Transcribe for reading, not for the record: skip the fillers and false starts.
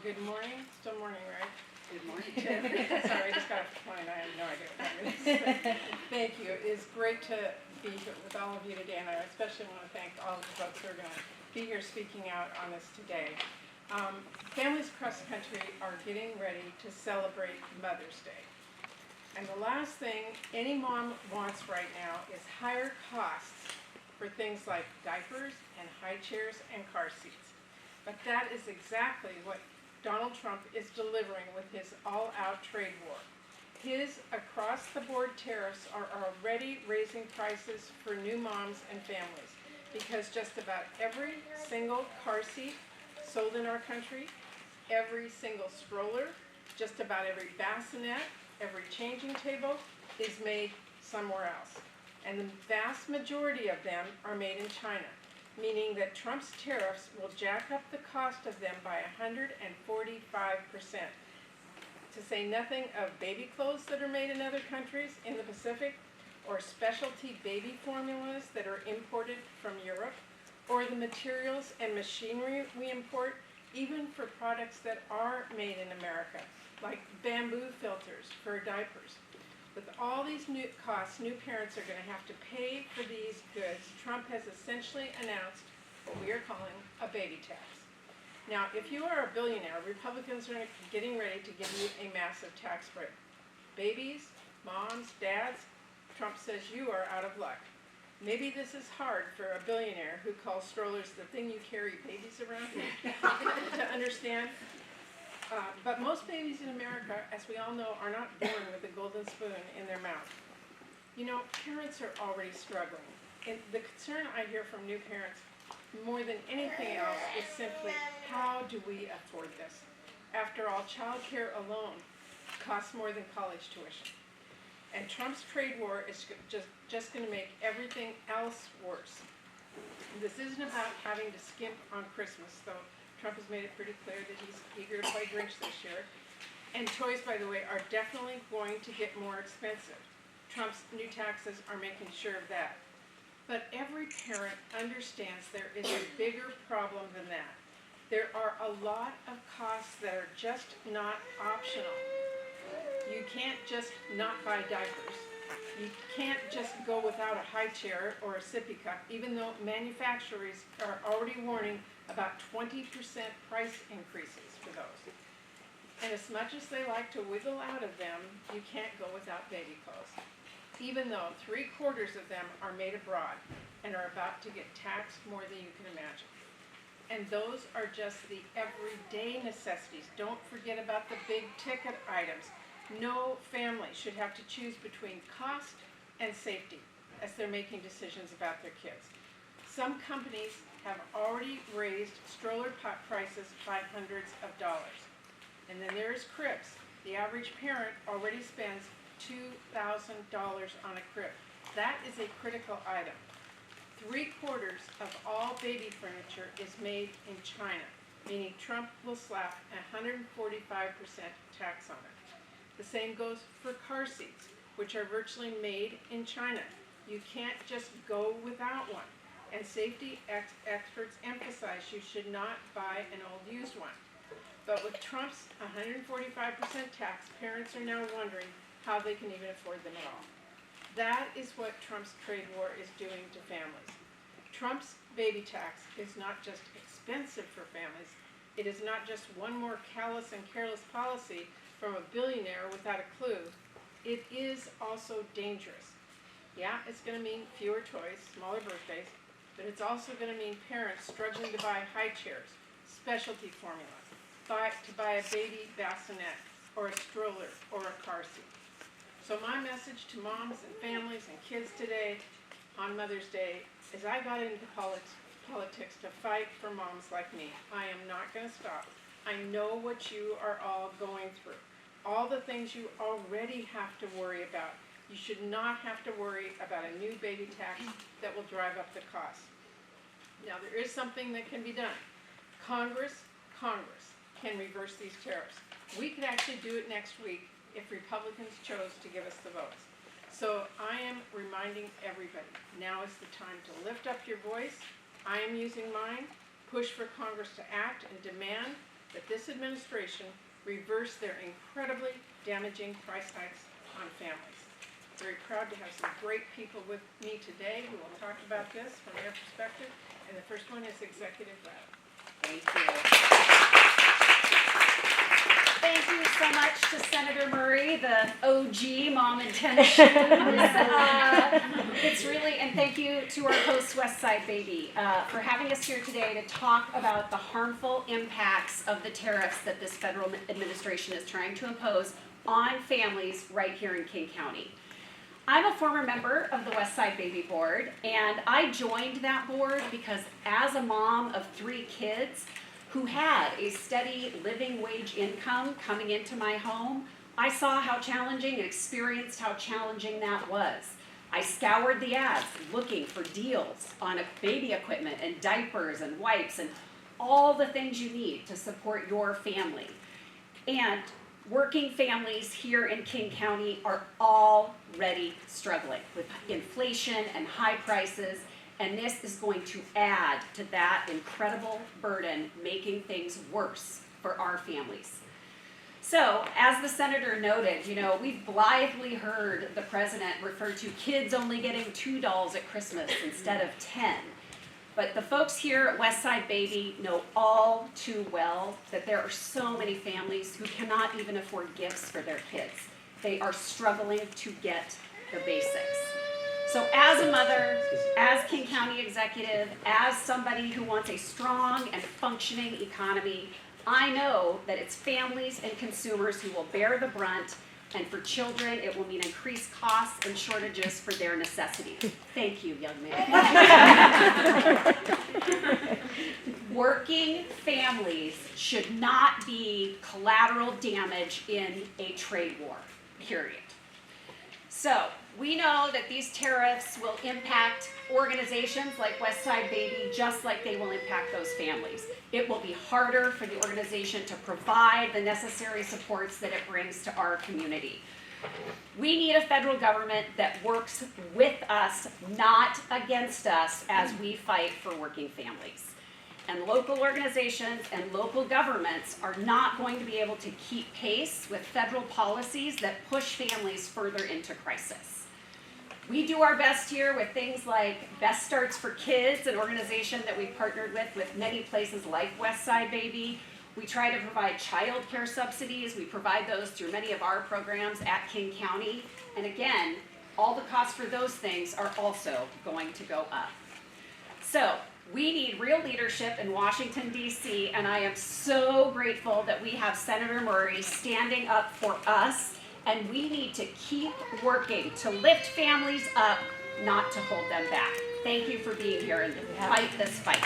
Good morning. Still morning, right? Good morning. Sorry, I just got off the phone. I have no idea what time it is. Thank you. It is great to be here with all of you today, and I especially want to thank all of the folks who are going to be here speaking out on this today. Families across the country are getting ready to celebrate Mother's Day. And the last thing any mom wants right now is higher costs for things like diapers and high chairs and car seats. But that is exactly what Donald Trump is delivering with his all-out trade war. His across-the-board tariffs are already raising prices for new moms and families because just about every single car seat sold in our country, every single stroller, just about every bassinet, every changing table is made somewhere else. And the vast majority of them are made in China, meaning that Trump's tariffs will jack up the cost of them by 145%. To say nothing of baby clothes that are made in other countries in the Pacific, or specialty baby formulas that are imported from Europe, or the materials and machinery we import, even for products that are made in America, like bamboo filters for diapers. With all these new costs, new parents are going to have to pay for these goods. Trump has essentially announced what we are calling a baby tax. Now, if you are a billionaire, Republicans are getting ready to give you a massive tax break. Babies, moms, dads, Trump says you are out of luck. Maybe this is hard for a billionaire who calls strollers the thing you carry babies around to understand. But most babies in America, as we all know, are not born with a golden spoon in their mouth. You know, parents are already struggling. And the concern I hear from new parents, more than anything else, is simply, how do we afford this? After all, child care alone costs more than college tuition. And Trump's trade war is just going to make everything else worse. This isn't about having to skimp on Christmas, though Trump has made it pretty clear that he's eager to play Grinch this year. And toys, by the way, are definitely going to get more expensive. Trump's new taxes are making sure of that. But every parent understands there is a bigger problem than that. There are a lot of costs that are just not optional. You can't just not buy diapers. You can't just go without a high chair or a sippy cup, even though manufacturers are already warning about 20% price increases for those. And as much as they like to wiggle out of them, you can't go without baby clothes, even though 3/4 of them are made abroad and are about to get taxed more than you can imagine. And those are just the everyday necessities. Don't forget about the big ticket items. No family should have to choose between cost and safety as they're making decisions about their kids. Some companies have already raised stroller prices by hundreds of dollars. And then there's cribs. The average parent already spends $2,000 on a crib. That is a critical item. 3/4 of all baby furniture is made in China, meaning Trump will slap a 145% tax on it. The same goes for car seats, which are virtually made in China. You can't just go without one. And safety experts emphasize you should not buy an old used one. But with Trump's 145% tax, parents are now wondering how they can even afford them at all. That is what Trump's trade war is doing to families. Trump's baby tax is not just expensive for families. It is not just one more callous and careless policy from a billionaire without a clue. It is also dangerous. Yeah, it's going to mean fewer toys, smaller birthdays, but it's also going to mean parents struggling to buy high chairs, specialty formulas, to buy a baby bassinet, or a stroller, or a car seat. So my message to moms and families and kids today on Mother's Day is I got into politics to fight for moms like me. I am not going to stop. I know what you are all going through. All the things you already have to worry about. You should not have to worry about a new baby tax that will drive up the cost. Now, there is something that can be done. Congress can reverse these tariffs. We could actually do it next week if Republicans chose to give us the votes. So I am reminding everybody, now is the time to lift up your voice. I am using mine, push for Congress to act and demand that this administration reverse their incredibly damaging price hikes on families. Very proud to have some great people with me today who will talk about this from their perspective. And the first one is Executive Braddock. Thank you. Thank you so much to Senator Murray, the OG mom in tennis shoes. It's really, and thank you to our host, West Side Baby, for having us here today to talk about the harmful impacts of the tariffs that this federal administration is trying to impose on families right here in King County. I'm a former member of the West Side Baby Board, and I joined that board because as a mom of 3 kids who had a steady living wage income coming into my home, I saw how challenging and experienced how challenging that was. I scoured the ads looking for deals on baby equipment and diapers and wipes and all the things you need to support your family. And working families here in King County are already struggling with inflation and high prices, and this is going to add to that incredible burden, making things worse for our families. So, as the senator noted, we've blithely heard the president refer to kids only getting $2 at Christmas instead of 10. But the folks here at West Side Baby know all too well that there are so many families who cannot even afford gifts for their kids. They are struggling to get the basics. So as a mother, as King County executive, as somebody who wants a strong and functioning economy, I know that it's families and consumers who will bear the brunt, and for children, it will mean increased costs and shortages for their necessities. Thank you, young man. Working families should not be collateral damage in a trade war, period. So, we know that these tariffs will impact organizations like West Side Baby just like they will impact those families. It will be harder for the organization to provide the necessary supports that it brings to our community. We need a federal government that works with us, not against us, as we fight for working families. And local organizations and local governments are not going to be able to keep pace with federal policies that push families further into crisis. We do our best here with things like Best Starts for Kids, an organization that we've partnered with many places like West Side Baby. We try to provide child care subsidies. We provide those through many of our programs at King County. And again, all the costs for those things are also going to go up. So we need real leadership in Washington, D.C., and I am so grateful that we have Senator Murray standing up for us. And we need to keep working to lift families up, not to hold them back. Thank you for being here and fight this fight.